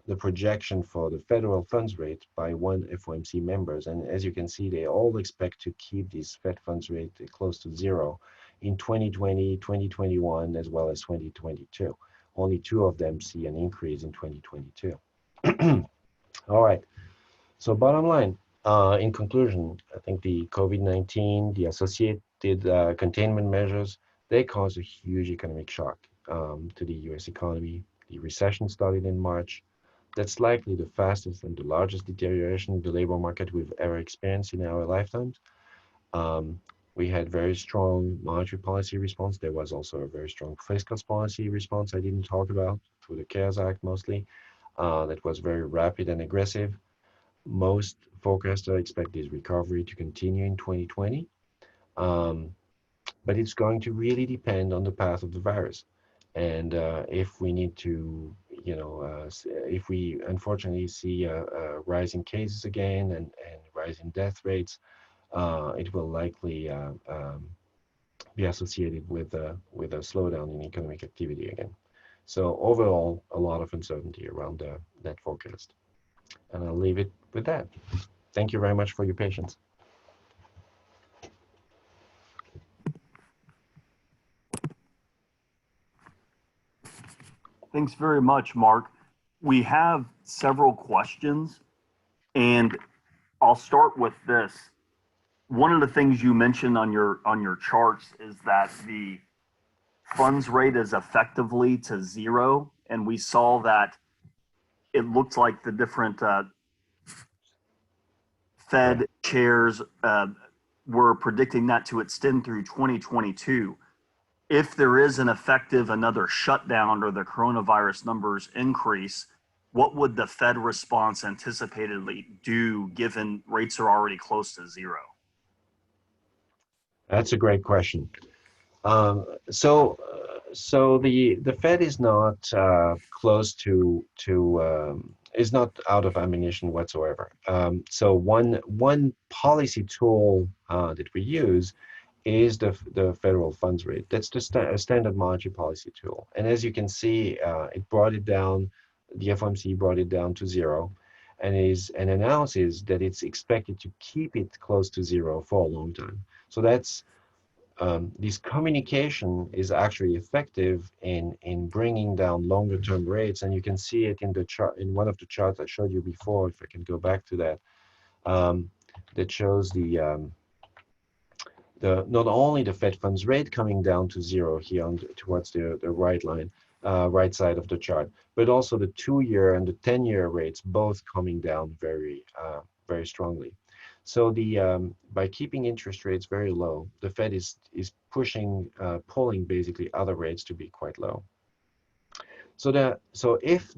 the projection for the federal funds rate by one FOMC members. And as you can see, they all expect to keep this Fed funds rate close to zero in 2020, 2021, as well as 2022. Only two of them see an increase in 2022. All right. So bottom line, in conclusion, I think the COVID-19, the associated containment measures, they caused a huge economic shock to the US economy. The recession started in March. That's likely the fastest and the largest deterioration in the labor market we've ever experienced in our lifetimes. We had very strong monetary policy response. There was also a very strong fiscal policy response I didn't talk about through the CARES Act mostly. That was very rapid and aggressive. Most forecasters expect this recovery to continue in 2020. But it's going to really depend on the path of the virus. And if we need to, if we unfortunately see a rise in cases again and rise in death rates, it will likely be associated with a slowdown in economic activity again. So overall, a lot of uncertainty around that forecast. And I'll leave it with that. Thank you very much for your patience. Thanks very much, Marc. We have several questions, and I'll start with this. One of the things you mentioned on your charts is that the funds rate is effectively to zero, and we saw that it looked like the different Fed chairs were predicting that to extend through 2022. If there is an effective another shutdown or the coronavirus numbers increase, what would the Fed response anticipatedly do given rates are already close to zero? That's a great question. So the Fed is not close to is not out of ammunition whatsoever. So one policy tool that we use is the federal funds rate. That's just a standard monetary policy tool. And as you can see, it brought it down. The FOMC brought it down to zero, and announces that it's expected to keep it close to zero for a long time. So that's this communication is actually effective in bringing down longer term rates, and you can see it in the chart in one of the charts I showed you before. If I can go back to that, that shows the not only the Fed funds rate coming down to zero here towards the right line, right side of the chart, but also the 2-year and the 10-year rates both coming down very strongly. So by keeping interest rates very low, the Fed is pulling basically other rates to be quite low. So if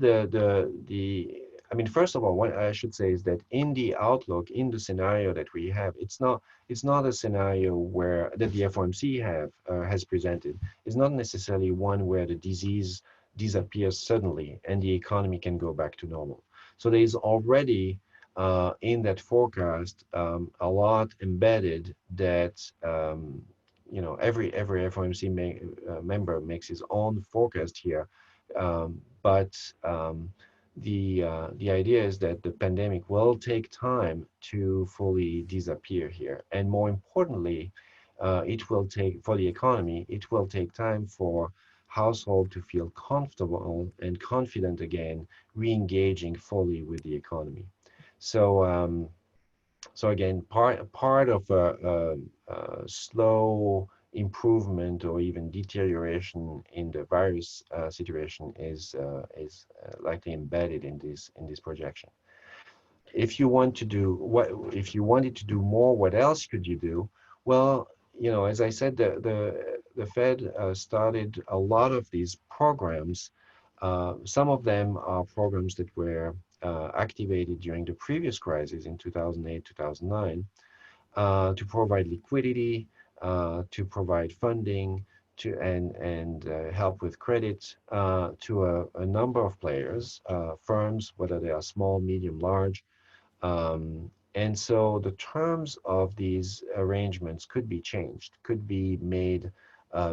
I mean, first of all, what I should say is that in the outlook, in the scenario that we have, it's not a scenario where that the FOMC has presented. It's not necessarily one where the disease disappears suddenly and the economy can go back to normal. So there is already in that forecast a lot embedded that every FOMC member makes his own forecast here, but the idea is that the pandemic will take time to fully disappear here, and more importantly, it will take for the economy. It will take time for household to feel comfortable and confident again, re-engaging fully with the economy. So again, part of a slow improvement or even deterioration in the virus situation is likely embedded in this projection. If you want to do what, if you wanted to do more, what else could you do? Well, as I said, the Fed started a lot of these programs. Some of them are programs that were activated during the previous crisis in 2008, 2009, to provide liquidity, to provide funding, and help with credit to a number of players, firms, whether they are small, medium, large. And so the terms of these arrangements could be changed, could be made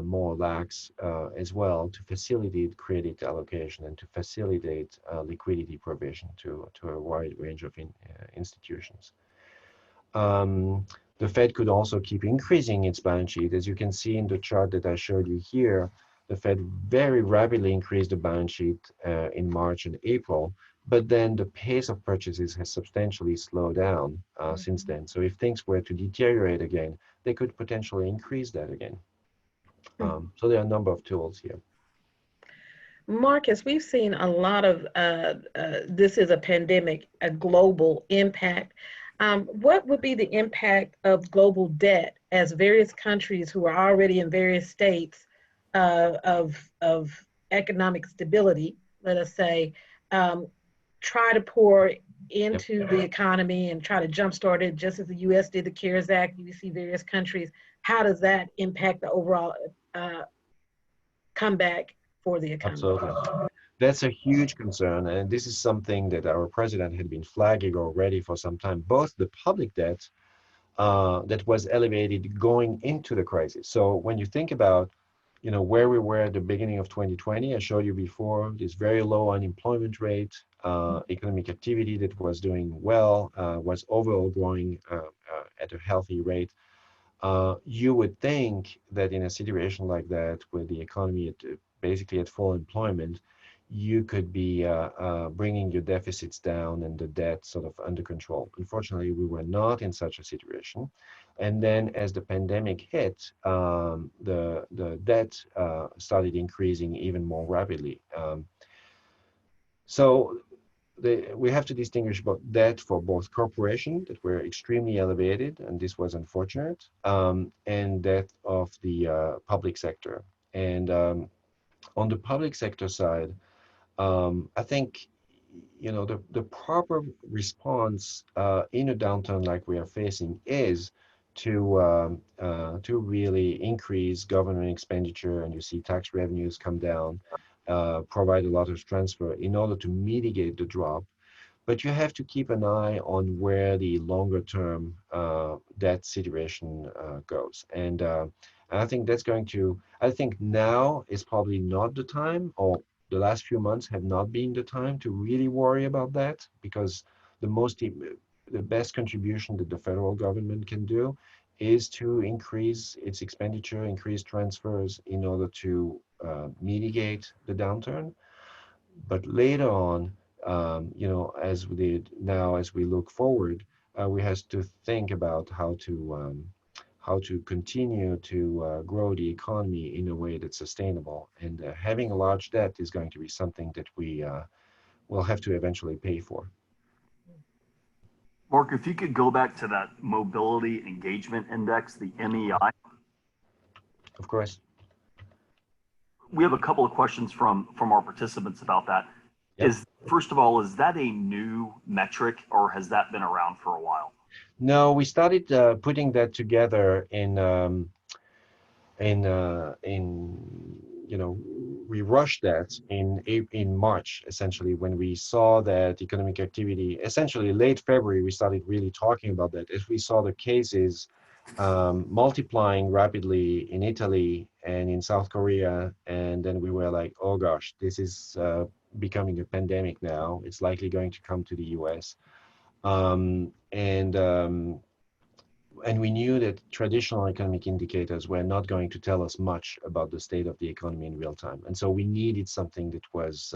more lax as well, to facilitate credit allocation and to facilitate liquidity provision to a wide range of institutions. Um, the Fed could also keep increasing its balance sheet. As you can see in the chart that I showed you here, the Fed very rapidly increased the balance sheet in March and April, but then the pace of purchases has substantially slowed down since then. So if things were to deteriorate again, they could potentially increase that again. So there are a number of tools here. Marcus, we've seen a lot of, this is a pandemic, a global impact. What would be the impact of global debt as various countries who are already in various states of economic stability, let us say, try to pour into the economy and try to jumpstart it, just as the U.S. did the CARES Act? You see various countries. How does that impact the overall comeback for the economy? Absolutely. That's a huge concern, and this is something that our president had been flagging already for some time, both the public debt that was elevated going into the crisis. So when you think about, where we were at the beginning of 2020, I showed you before, this very low unemployment rate, economic activity that was doing well, was overall growing at a healthy rate. You would think that in a situation like that, with the economy basically at full employment, you could be bringing your deficits down and the debt sort of under control. Unfortunately, we were not in such a situation. And then as the pandemic hit, the debt started increasing even more rapidly. So we have to distinguish about debt for both corporations that were extremely elevated, and this was unfortunate, and debt of the public sector. And on the public sector side, I think, the proper response in a downturn like we are facing is to really increase government expenditure, and you see tax revenues come down, provide a lot of transfer in order to mitigate the drop. But you have to keep an eye on where the longer term debt situation goes. And I think I think now is probably not the time, or the last few months have not been the time to really worry about that, because the best contribution that the federal government can do is to increase its expenditure, increase transfers in order to mitigate the downturn. But later on, as we did now, as we look forward, we have to think about how to continue to grow the economy in a way that's sustainable. And having a large debt is going to be something that we will have to eventually pay for. Mark, if you could go back to that mobility engagement index, the MEI. Of course. We have a couple of questions from our participants about that. Yep. First of all, is that a new metric, or has that been around for a while? No, we started putting that together we rushed that in March, essentially, when we saw that economic activity, essentially late February, we started really talking about that. As we saw the cases multiplying rapidly in Italy and in South Korea, and then we were like, oh gosh, this is becoming a pandemic now. It's likely going to come to the US. and we knew that traditional economic indicators were not going to tell us much about the state of the economy in real time. And so we needed something that was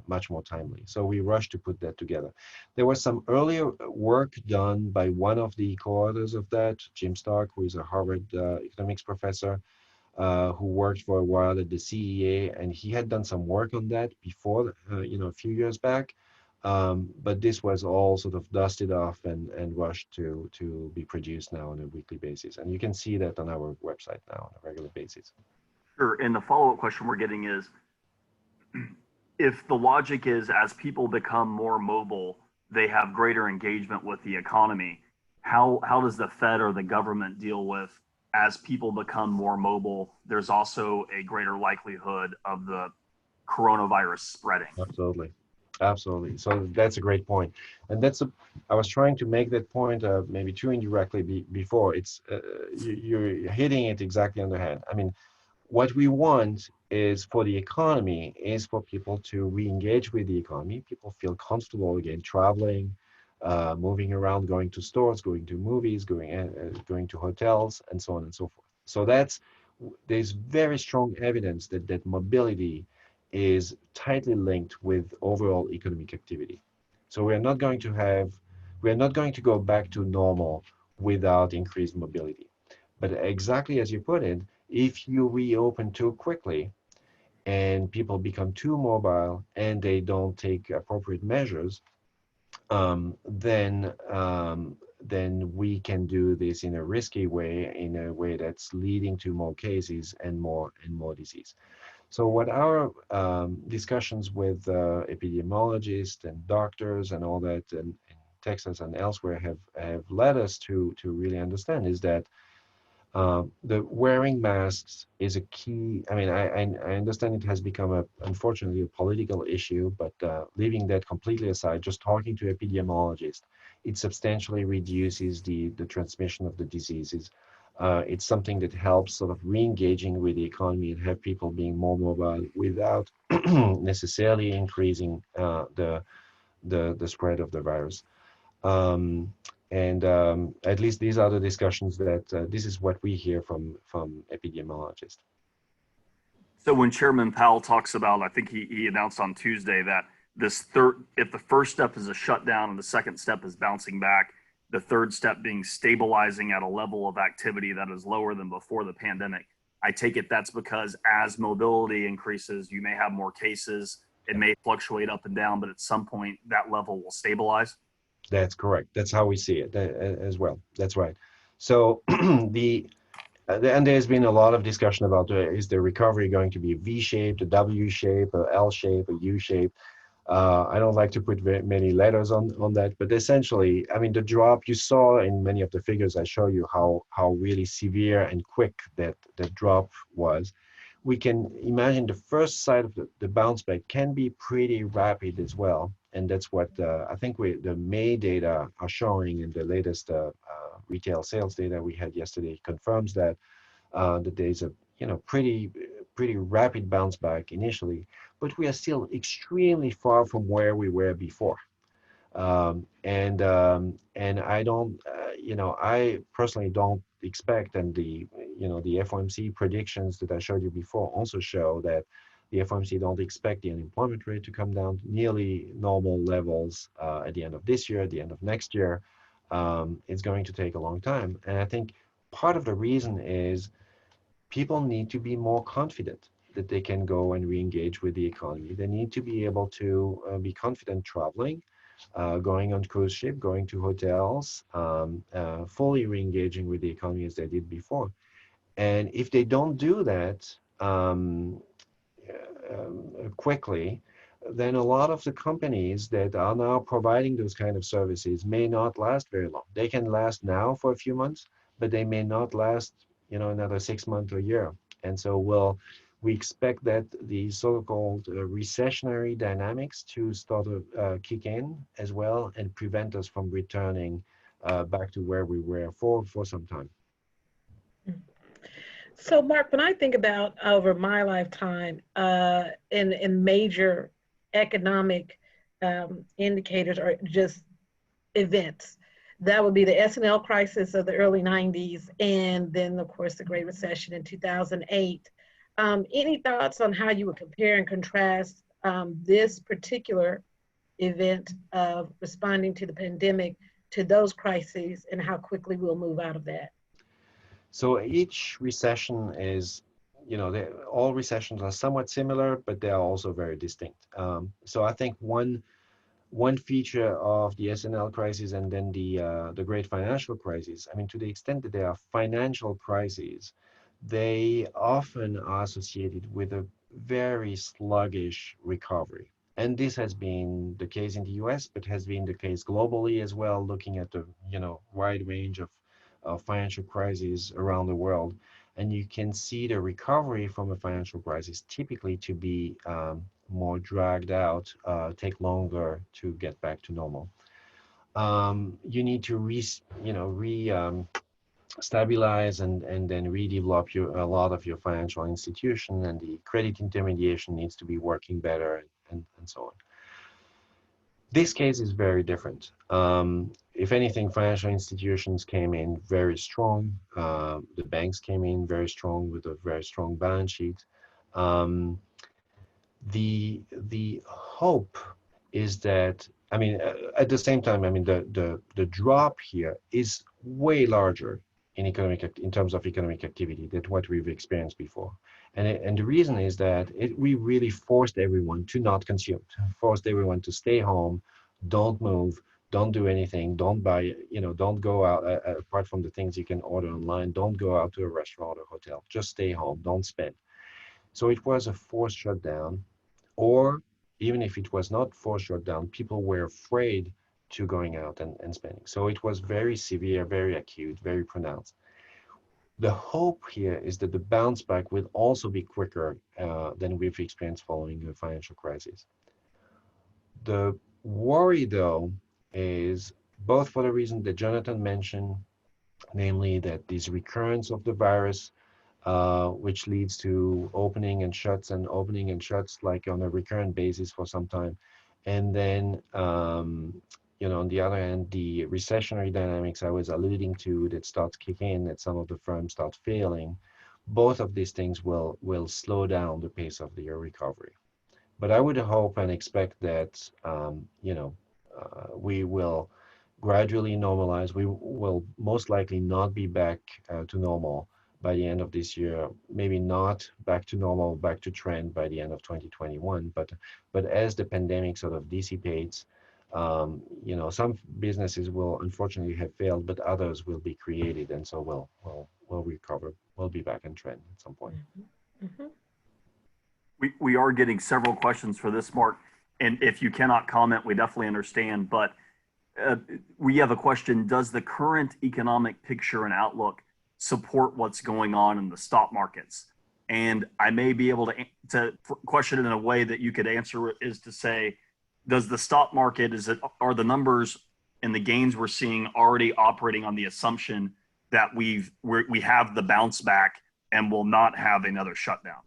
much more timely. So we rushed to put that together. There was some earlier work done by one of the co-authors of that, Jim Stark, who is a Harvard economics professor, who worked for a while at the CEA, and he had done some work on that before, a few years back. But this was all sort of dusted off and rushed to be produced now on a weekly basis. And you can see that on our website now on a regular basis. Sure. And the follow-up question we're getting is, if the logic is as people become more mobile, they have greater engagement with the economy, how does the Fed or the government deal with, as people become more mobile, there's also a greater likelihood of the coronavirus spreading? Absolutely. Absolutely. So that's a great point. And I was trying to make that point maybe too indirectly before. You're hitting it exactly on the head. I mean, what we want is for the economy is for people to re-engage with the economy. People feel comfortable again traveling, moving around, going to stores, going to movies, going to hotels, and so on and so forth. So there's very strong evidence that mobility is tightly linked with overall economic activity. So we're not going to go back to normal without increased mobility. But exactly as you put it, if you reopen too quickly and people become too mobile and they don't take appropriate measures, then we can do this in a risky way, in a way that's leading to more cases and more disease. So what our discussions with epidemiologists and doctors and all that in Texas and elsewhere have led us to really understand is that the wearing masks is a key. I mean, I understand it has become unfortunately a political issue, but leaving that completely aside, just talking to epidemiologists, it substantially reduces the transmission of the diseases. It's something that helps sort of re-engaging with the economy and have people being more mobile without necessarily increasing the spread of the virus. Um, and at least these are the discussions that this is what we hear from epidemiologists. So when Chairman Powell talks about, I think he announced on Tuesday that if the first step is a shutdown and the second step is bouncing back, the third step being stabilizing at a level of activity that is lower than before the pandemic. I take it that's because as mobility increases, you may have more cases. It may fluctuate up and down, but at some point that level will stabilize. That's correct. That's how we see it as well. That's right. So and there's been a lot of discussion about is the recovery going to be a V-shaped, a W-shape, a L-shape, a U-shape. I don't like to put very many letters on that, but essentially, I mean, the drop you saw in many of the figures I show you how really severe and quick that drop was. We can imagine the first side of the bounce back can be pretty rapid as well. And that's what I think the May data are showing, in the latest retail sales data we had yesterday confirms that there's a pretty rapid bounce back initially, but we are still extremely far from where we were before. And I don't, I personally don't expect, and the FOMC predictions that I showed you before also show that the FOMC don't expect the unemployment rate to come down to nearly normal levels at the end of this year, at the end of next year. It's going to take a long time. And I think part of the reason is people need to be more confident that they can go and re-engage with the economy. They need to be able to be confident traveling, going on cruise ship, going to hotels, fully re-engaging with the economy as they did before. And if they don't do that quickly, then a lot of the companies that are now providing those kind of services may not last very long. They can last now for a few months, but they may not last, another 6 months or a year. And so we expect that the so-called recessionary dynamics to start to kick in as well and prevent us from returning back to where we were for some time. So, Mark, when I think about over my lifetime in major economic indicators or just events That would be the S&L crisis of the early 90s, and then, of course, the Great Recession in 2008. Any thoughts on how you would compare and contrast this particular event of responding to the pandemic to those crises and how quickly we'll move out of that? So each recession is, all recessions are somewhat similar, but they are also very distinct. So I think one feature of the S&L crisis and then the great financial crisis, I mean, to the extent that they are financial crises, they often are associated with a very sluggish recovery. And this has been the case in the US, but has been the case globally as well, looking at the wide range of financial crises around the world. And you can see the recovery from a financial crisis typically to be more dragged out, take longer to get back to normal. You need to stabilize and then redevelop a lot of your financial institution, and the credit intermediation needs to be working better, and so on. This case is very different. If anything, financial institutions came in very strong. The banks came in very strong with a very strong balance sheet. The hope is that, I mean, at the same time, I mean, the drop here is way larger in terms of economic activity than what we've experienced before. And the reason is that we really forced everyone to not consume, forced everyone to stay home, don't move, don't do anything, don't buy, don't go out, apart from the things you can order online, don't go out to a restaurant or hotel, just stay home, don't spend. So it was a forced shutdown, or even if it was not forced shutdown, people were afraid to going out and spending. So it was very severe, very acute, very pronounced. The hope here is that the bounce back will also be quicker than we've experienced following the financial crisis. The worry, though, is both for the reason that Jonathan mentioned, namely that this recurrence of the virus, which leads to opening and shuts like on a recurrent basis for some time. And then, on the other hand, the recessionary dynamics I was alluding to that starts kicking in, that some of the firms start failing. Both of these things will slow down the pace of the recovery. But I would hope and expect that, we will gradually normalize. We will most likely not be back to normal by the end of this year, maybe not back to normal, back to trend by the end of 2021. But as the pandemic sort of dissipates, some businesses will unfortunately have failed, but others will be created, and so we'll recover. We'll be back in trend at some point. Mm-hmm. Mm-hmm. We are getting several questions for this, Mark, and if you cannot comment, we definitely understand. But we have a question: does the current economic picture and outlook support what's going on in the stock markets? And I may be able to question it in a way that you could answer, is to say, does the stock market, are the numbers and the gains we're seeing already operating on the assumption that we have the bounce back and will not have another shutdown?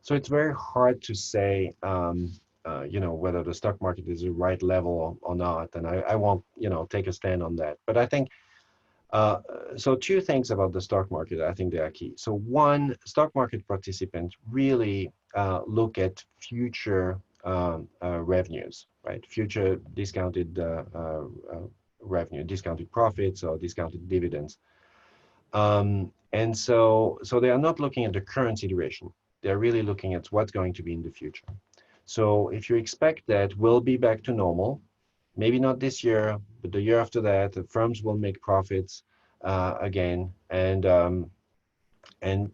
So it's very hard to say, whether the stock market is the right level or not, and I won't, take a stand on that. But I think, so two things about the stock market, I think they are key. So one, stock market participants really look at future revenues, right? Future discounted revenue, discounted profits or discounted dividends. And so they are not looking at the current situation. They're really looking at what's going to be in the future. So if you expect that we'll be back to normal, maybe not this year, but the year after that, the firms will make profits again. And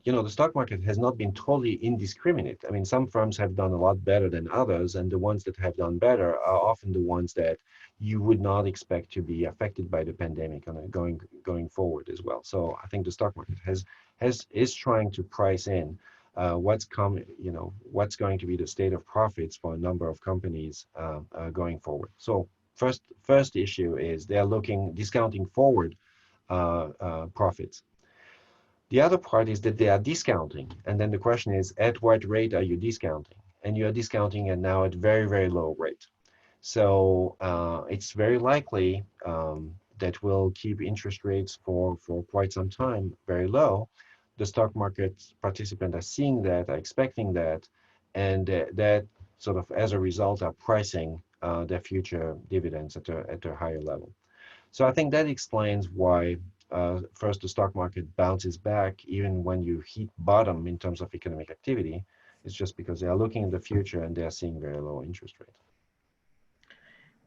the stock market has not been totally indiscriminate. I mean, some firms have done a lot better than others, and the ones that have done better are often the ones that you would not expect to be affected by the pandemic going forward as well. So I think the stock market is trying to price in what's coming, what's going to be the state of profits for a number of companies going forward. So first issue is they're discounting forward profits. The other part is that they are discounting, and then the question is, at what rate are you discounting? And you are discounting it now at very, very low rate. So it's very likely that will keep interest rates for quite some time very low. The stock market participants are seeing that, are expecting that, and that sort of as a result are pricing their future dividends at a higher level. So I think that explains why first the stock market bounces back even when you hit bottom in terms of economic activity. It's just because they are looking in the future and they are seeing very low interest rates.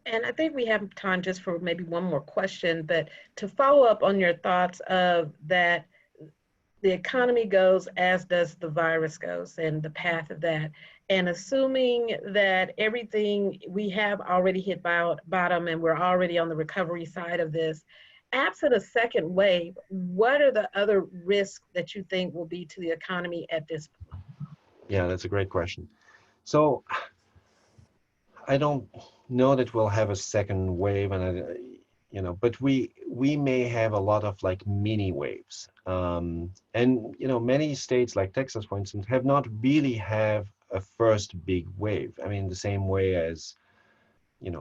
And I think we have time just for maybe one more question, but to follow up on your thoughts of that, the economy goes as does the virus goes and the path of that. And assuming that everything we have already hit bottom and we're already on the recovery side of this, absent a second wave, what are the other risks that you think will be to the economy at this point? Yeah, that's a great question. So I don't know that we'll have a second wave, but we may have a lot of like mini waves. And many states like Texas, for instance, have not really have a first big wave. I mean, the same way as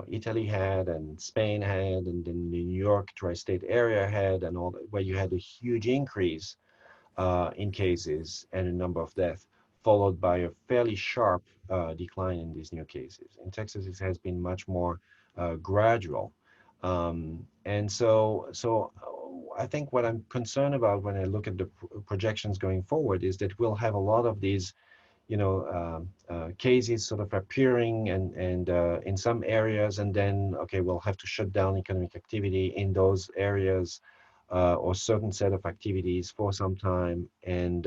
Italy had and Spain had, and then the New York tri-state area had, and all that, where you had a huge increase in cases and a number of deaths, followed by a fairly sharp decline in these new cases. In Texas, it has been much more gradual. And I think what I'm concerned about when I look at the projections going forward is that we'll have a lot of these cases sort of appearing and in some areas, and then okay, we'll have to shut down economic activity in those areas or certain set of activities for some time, and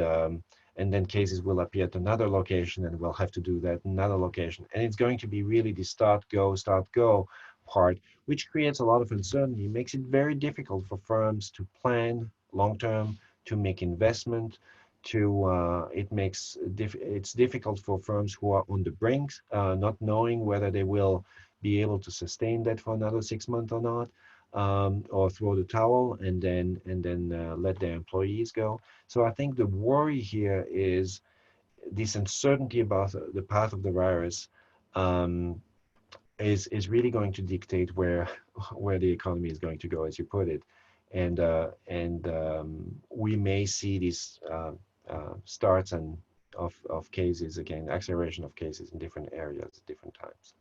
then cases will appear at another location, and we'll have to do that in another location, and it's going to be really the start go part, which creates a lot of uncertainty, makes it very difficult for firms to plan long term, to make investment, it's difficult for firms who are on the brink, not knowing whether they will be able to sustain that for another 6 months or not, or throw the towel and then let their employees go. So I think the worry here is this uncertainty about the path of the virus is really going to dictate where the economy is going to go, as you put it, and we may see these starts and of cases again, acceleration of cases in different areas at different times.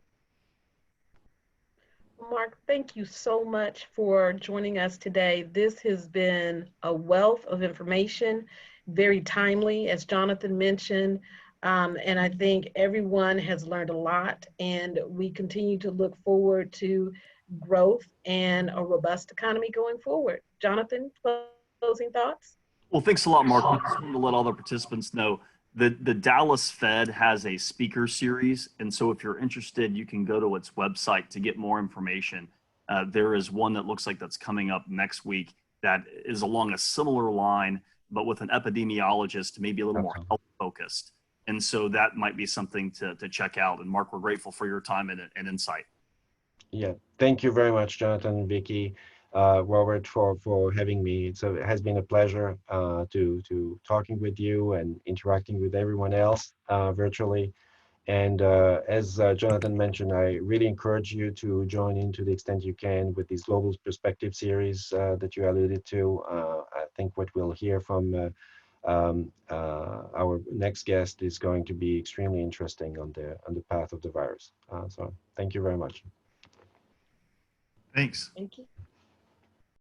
Marc, thank you so much for joining us today. This has been a wealth of information, very timely, as Jonathan mentioned. And I think everyone has learned a lot, and we continue to look forward to growth and a robust economy going forward. Jonathan, closing thoughts? Well, thanks a lot, Mark. I just wanted to let all the participants know that the Dallas Fed has a speaker series. And so if you're interested, you can go to its website to get more information. There is one that looks like that's coming up next week that is along a similar line, but with an epidemiologist, maybe a little more health focused. And so that might be something to check out. And Mark, we're grateful for your time and insight. Yeah, thank you very much, Jonathan, Vicky, Robert, for having me. It has been a pleasure to talking with you and interacting with everyone else virtually. And as Jonathan mentioned, I really encourage you to join in to the extent you can with this Global Perspective series that you alluded to. I think what we'll hear from our next guest is going to be extremely interesting on the path of the virus. So thank you very much. Thanks. Thank you.